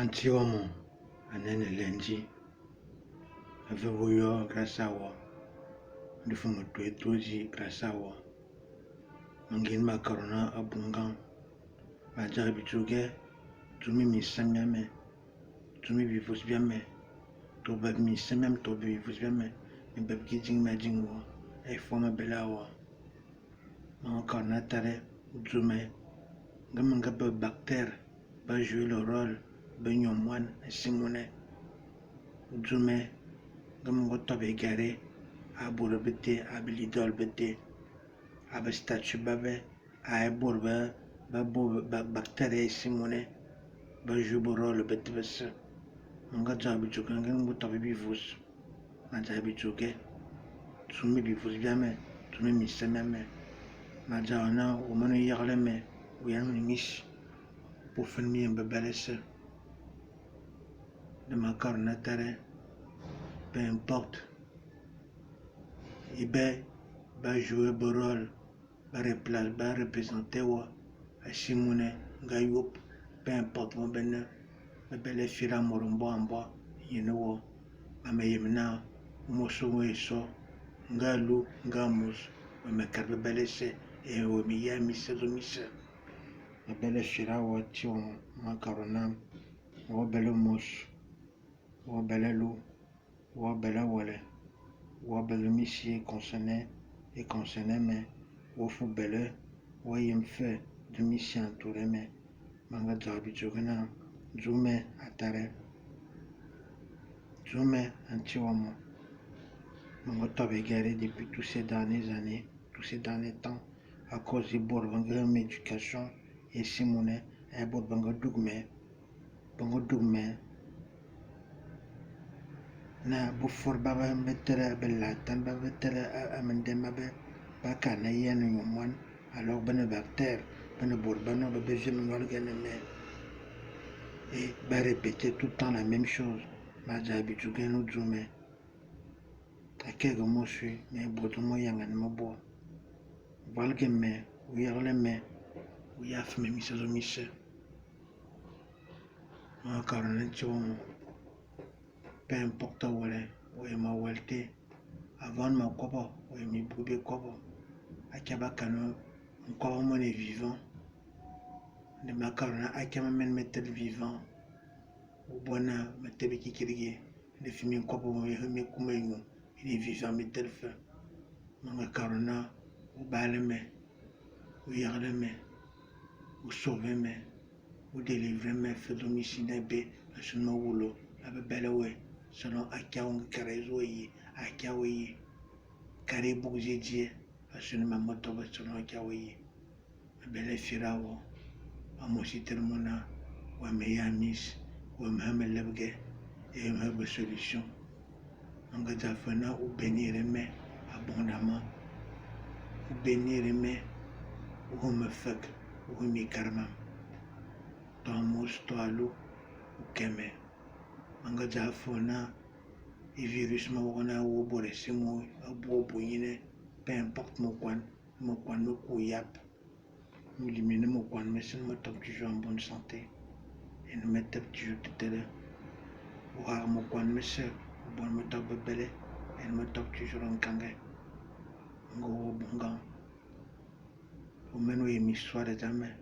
Antiwomo anene lenji avevoyo grasawo ndifumo twetoji grasawo mangin makarona abungan maja bichuge tumi misamiame tumi bifus biame to bab misamiam to bifus biame ni bab kijing majingwo e foma belawo makarona tare jume gamanga bactère va jouer le rôle Benyomwan Simone Djume Gamongo Tobe Gare Abura Bete Abilidol Bete Aba statue Babe Aburba Babo Bacteria Simone Bajuboro le Bete Bess Manga Jabi Jukangan Mutabi Bivus Majabi Juke Tumi Bivus Biame Tumi Missamame Majawana Umanu Yarleme Uyam Nish pour filmer un bébé de ma carne terre, peu importe. Il va jouer un rôle, va représenter à Simone, Gayoup, peu importe mon bébé, ma belle fille à Morumbo en bois, you know, ma meilleure Mosso et so, Galou, Gamus, ma carbe belle et au milieu, Miss. La belle fille à ma carona, ou belle mouche. Wa belle loup, wa belle wale, wa belle missier concerné et concerné, mais wa fou belle, wa yem fait de mission touré, mais manga jabi jogana, jume atare, jume antiwamo. Manga tobe garé depuis tous ces dernières années, tous ces derniers temps, à cause du bourbangue éducation et simone, et bourbangue dugme, na bufor baba betere belatan baba betere amendema be bakana yenu yomwan alors bene bactère bene bourbano be bejem organime et va répéter tout le temps la même chose maja bijuge no jume akege mosu mais bodomo yangan mobo valgeme uyarleme uyafme misazo mise ma karone chomo peu importe où est ma welte avant ma kobo où est mi bube kobo akaba kano kobo mon est vivant de macarona akama men metel vivant ou bona metel kikirige de fimi kobo mo yemi kumengu il est vivant metel fe macarona ou baleme ou yarleme ou sauver ou délivrer me fait domicile be asuma wulo abe belewe selon Akiaong Karezoyi, Akiaoyi, Karebu Jiji, assurément motoba selon Akiaoyi. Belle Firawo, Amosi Termona, ou Ameyamis, ou Amhame Lebge, et Amhame Solution. Angazafana ou bénir me abondamment, ou bénir me, ou me fek, ou mi karmam. Tomus, toalou, ou keme. Angazafona. Et virus mawana ou boresimo abo boyine peu importe mon coin no kouyap nous liminer mon coin mais c'est moi top toujours en bonne santé et nous mettre toujours tout là ou mon coin mais c'est bon me top belle et nous top toujours en kangé ngo bonga au menu émission de jamais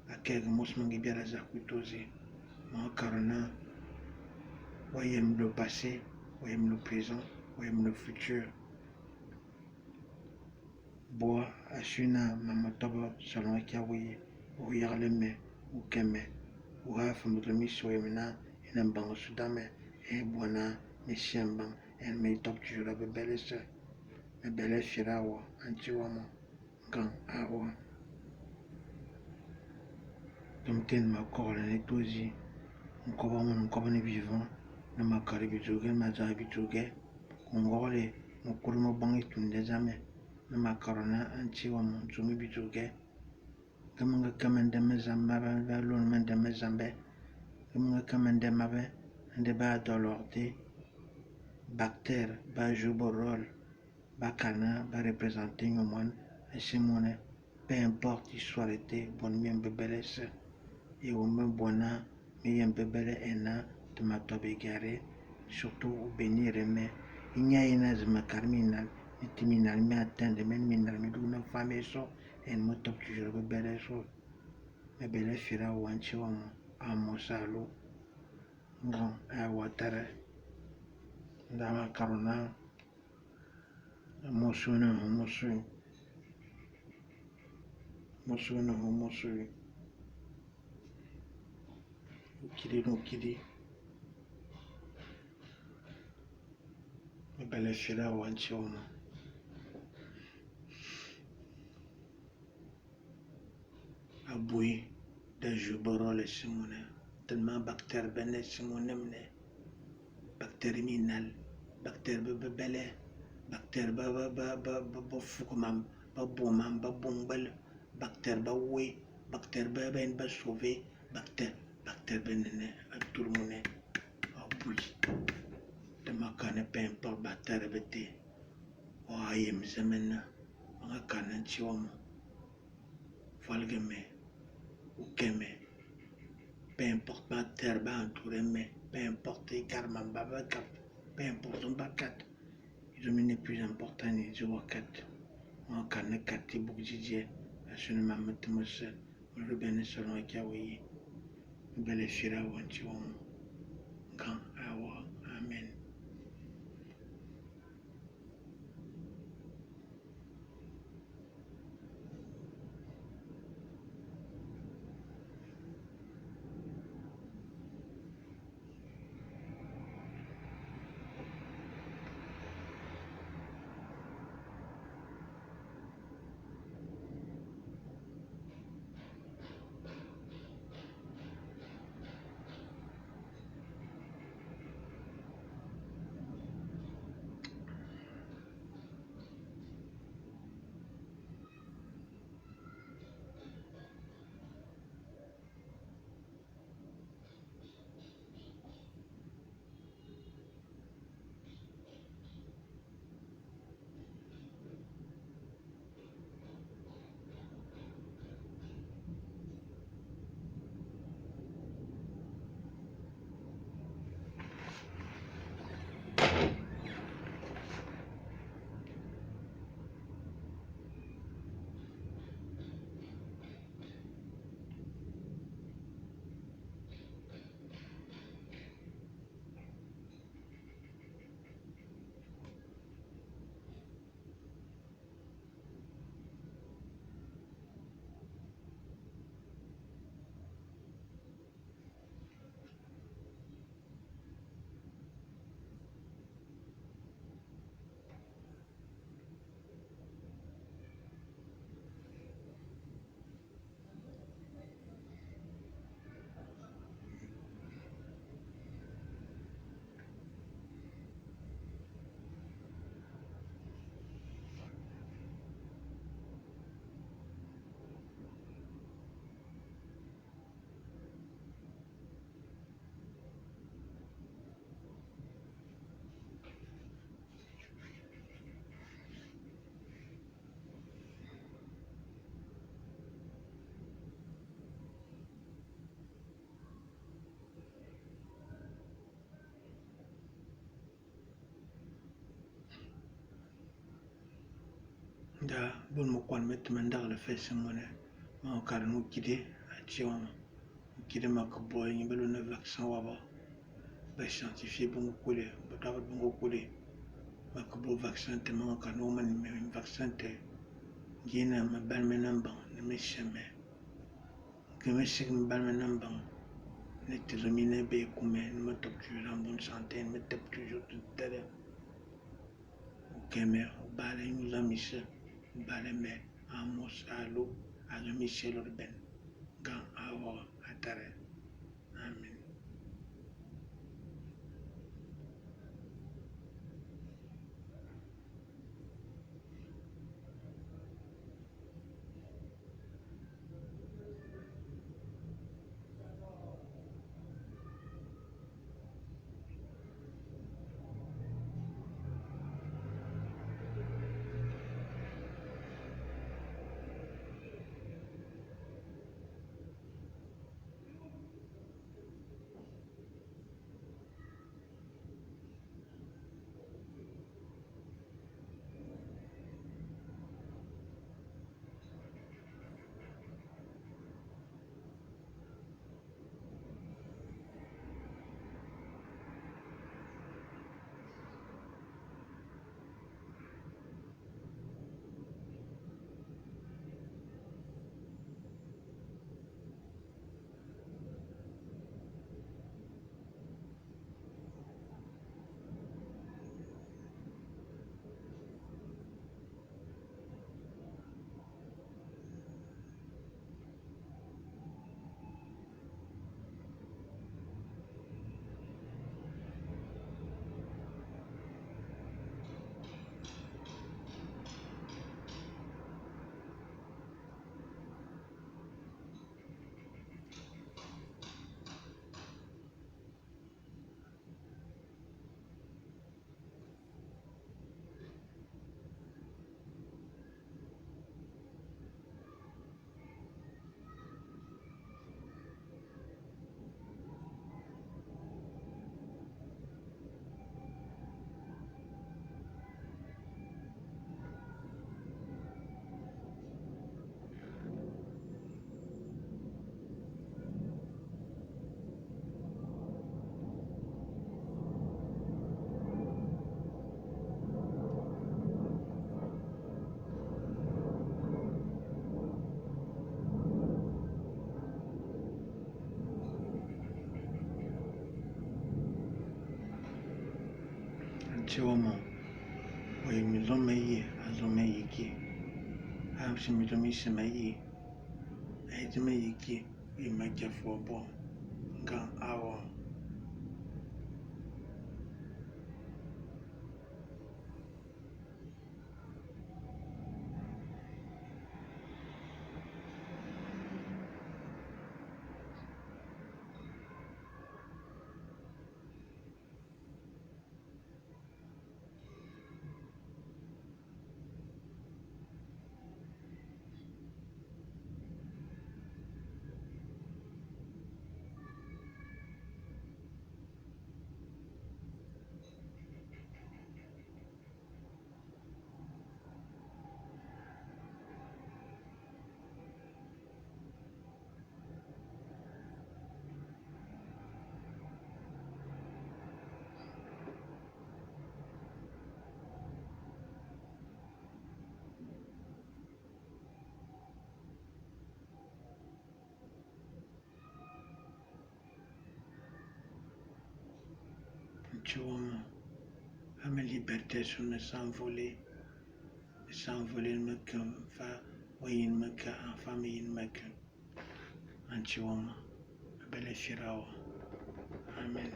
à quelques mots mangi bien la zakutozi mon carona voyez-moi le passé voyez-moi le présent, voyez-moi le futur. Boa, Ashuna, Mamatoba, Salon Kiawi, ou Yarleme, ou Keme, ou Hafam de Missoyemina, et un banc Soudame, et Buana, Messiambang, et mes top du la belle sœur, la belle Shirawa, Antiwamo, Gang, Awa. Comme ten ma corps, la netosi, un coban vivant. Na makari bijuge maja bijuge kongole mukulmo bangi tunde jame na makarona anchiwa mujumi bijuge kamanga kamende mezamba ba lon mende mezambe kamanga kamende mabe ande ba dolorte bactère ba juborol ba kana ba représenter ngomon simone peu importe histoire était bonne bien bebelese et au même bona mi bebele ena tomatobe gare surtout au bénir mais il y a une zema carminal terminal mi attendre men minal mi dugna fame so en mo top toujours bebele so bebele fira wanchi wa amo salo ngon a watare ndama karona mosuna mosu ukiri bebele fira wanchi wa abui da juborole simone tellement bactère bene simone mne bactère minal bactère bebele bactère ba fukumam ba bomam ba bongbal bactère ba we bactère ba ben ba sauver bactère benene aturmune abui de makane pen por bactère bete o ayem zemena nga kanan chioma falgeme ukeme peu importe ma terre ba entouré mais peu importe karma baba cap peu importe on bakat ils ont mis plus important ni je wakat on kan katti bugjije asune mamete mose le bene selon kawi bele shira wanchi on kan awa amen da bon mo kwan met mandar le fait simone ma karnu kide achioma kide makboy ni belo na vaccin waba ba scientifique bon kule ba ta bon kule makbo vaccin te ma kanu man me vaccin te gina ma ban menamba ne mesheme que me sig me ban menamba ne te domine be comme ne me top toujours en bonne santé ne me top toujours tout tele ok mais bale nous amis bale mais amos alo alo michel orben gan awo atare amen Chiwama, we Mizomayi, Azomayiki, Amshimizomishimayi, Ajamayiki, we make a football, Gan hour. Chiwama, à ma liberté sur ne s'envoler me qu'un fa, oui, me qu'un famille me qu'un. Chiwama, belle Firao. Amen.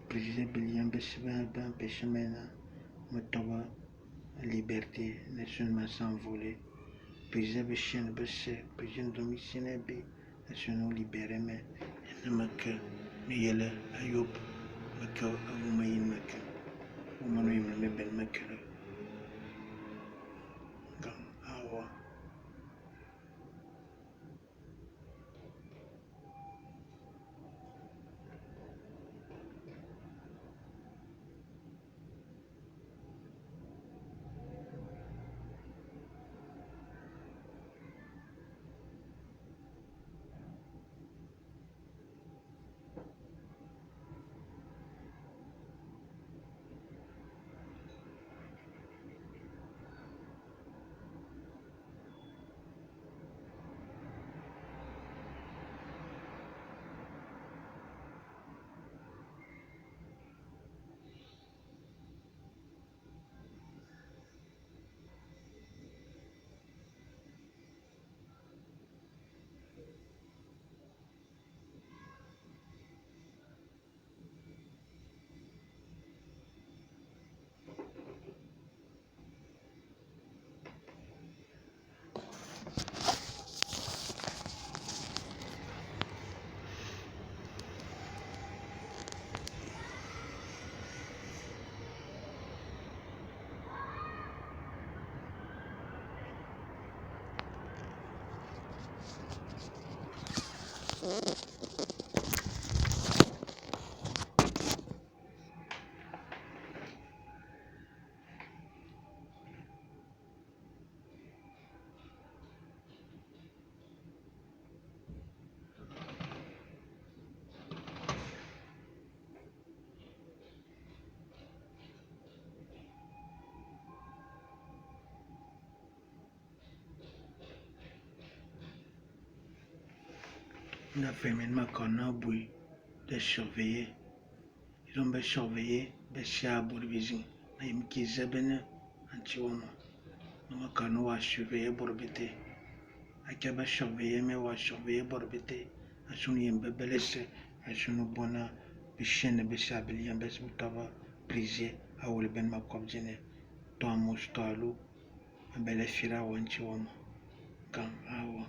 Président Billiam Bessiban, Peshamena, Motawa, liberté, nationalement s'envoler. Président Bessian Bessé, président domicile B, national libéré, mais ne me que, mais yelle, Ayoub, me que, Avoumaïn me que, ou Manoïm me ben me que, Gam, Awa. La famille m'a connu de surveiller. Ils ont surveillé, de chiabou de vision. Mais ils me disent, ben, un chiwama. Mama connu à surveiller borbité. A qui a surveillé, mais à surveiller borbité. A son yem bebelese, a son bona, bichenne, besabili, un bes boutava, brisé, a ou le ben ma cobjene. Toi, moustalu, un bel effira ou un chiwama. Quand, awa.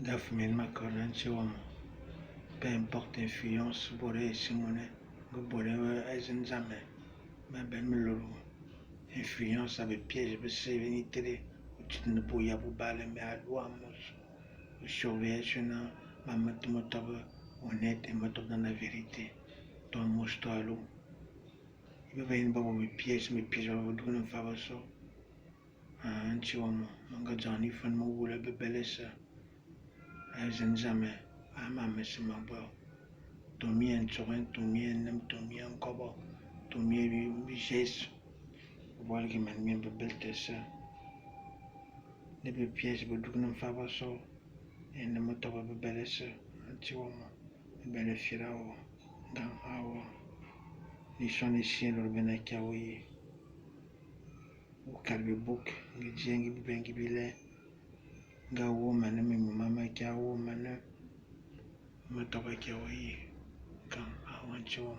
Dafmen macaron chiwamo. Peu importe influence bore simone, go bore aizenjame. Ma ben meloro. Influence avec piège, bese venitere. Utin boya bubale me aluamos. Surveille na mamatomotoba honnête et motob dans la vérité. Ton mousto à l'eau. Il va y avoir mes pièges, va vous donner un faveur so. Un chiwamo. Manga Johnny fan mo wula bebelesa. Aizenjame. Ama se mabo. Tomien Torin, Tomien Nem, Tomien Kobo, Tomien Biches, Walgiman Mien Bebeltesa, the pièce Budunum Fabaso, and the Motoba Bebelesa, Antiwama, Belefirao, Gam Awa, Nishon is Sien or Benakawi, Ukalbi book, Gijangi Bengibile, Ga woman, Mama Kawo, Mana, Motoba Kawi. Come, I want you.